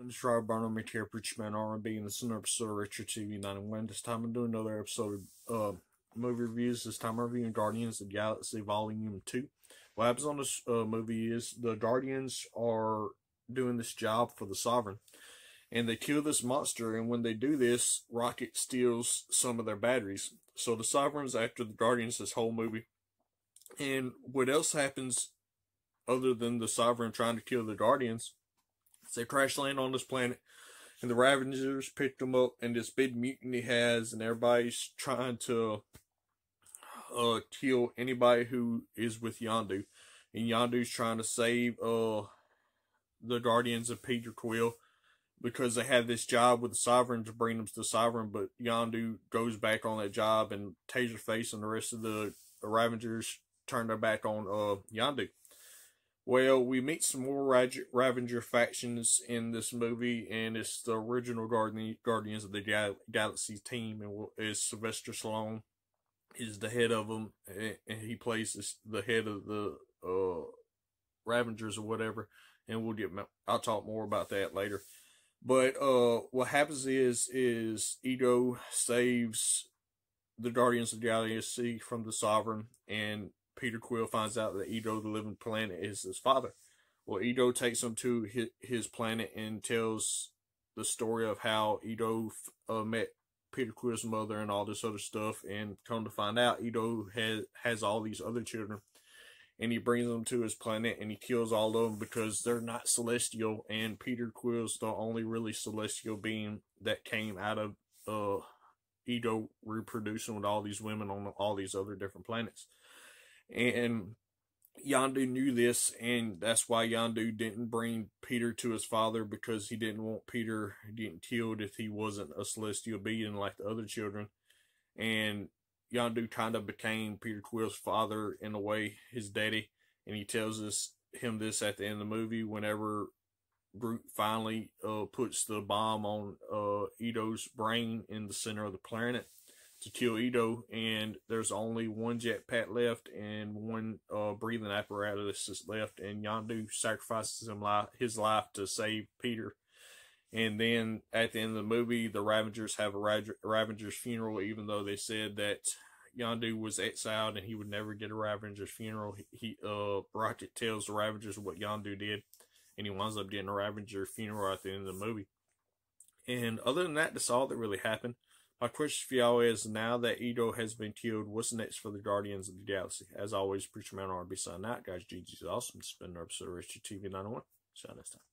It's Robert Barnum here, Preacher Man R&B, and this is another episode of Retro TV 91. This time I'm doing another episode of movie reviews. This time I'm reviewing Guardians of the Galaxy Volume 2. What happens on this movie is the Guardians are doing this job for the Sovereign, and they kill this monster, and when they do this, Rocket steals some of their batteries. So the Sovereign's after the Guardians this whole movie. And what else happens other than the Sovereign trying to kill the Guardians? They crash land on this planet, and the Ravengers pick them up, and this big mutiny has, and everybody's trying to kill anybody who is with Yondu. And Yondu's trying to save the Guardians of Peter Quill, because they had this job with the Sovereign to bring them to the Sovereign, but Yondu goes back on that job, and Taserface and the rest of the Ravengers turn their back on Yondu. Well, we meet some more Ravenger factions in this movie, and it's the original Guardians of the Galaxy team, and is Sylvester Stallone is the head of them, and he plays the head of the Ravengers or whatever, and I'll talk more about that later. But what happens is Ego saves the Guardians of the Galaxy from the Sovereign, and Peter Quill finds out that Ego, the living planet, is his father. Well, Ego takes him to his planet and tells the story of how Ego met Peter Quill's mother and all this other stuff. And come to find out, Ego has all these other children, and he brings them to his planet, and he kills all of them because they're not celestial. And Peter Quill's the only really celestial being that came out of Ego reproducing with all these women on all these other different planets. And Yondu knew this, and that's why Yondu didn't bring Peter to his father, because he didn't want Peter getting killed if he wasn't a celestial being like the other children. And Yondu kind of became Peter Quill's father in a way, his daddy, and he tells him this at the end of the movie whenever Groot finally puts the bomb on Edo's brain in the center of the planet to kill Ego, and there's only one jetpack left and one breathing apparatus is left, and Yondu sacrifices his life to save Peter. And then at the end of the movie, the Ravengers have a Ravengers funeral, even though they said that Yondu was exiled and he would never get a Ravengers funeral. Rocket tells the Ravengers what Yondu did, and he winds up getting a Ravenger funeral at the end of the movie. And other than that, that's all that really happened. My question for y'all is, now that Ego has been killed, what's next for the Guardians of the Galaxy? As always, Preacher Man R&B signing out. Guys, GG's awesome. It's been another episode of Retro TV 91. See you next time.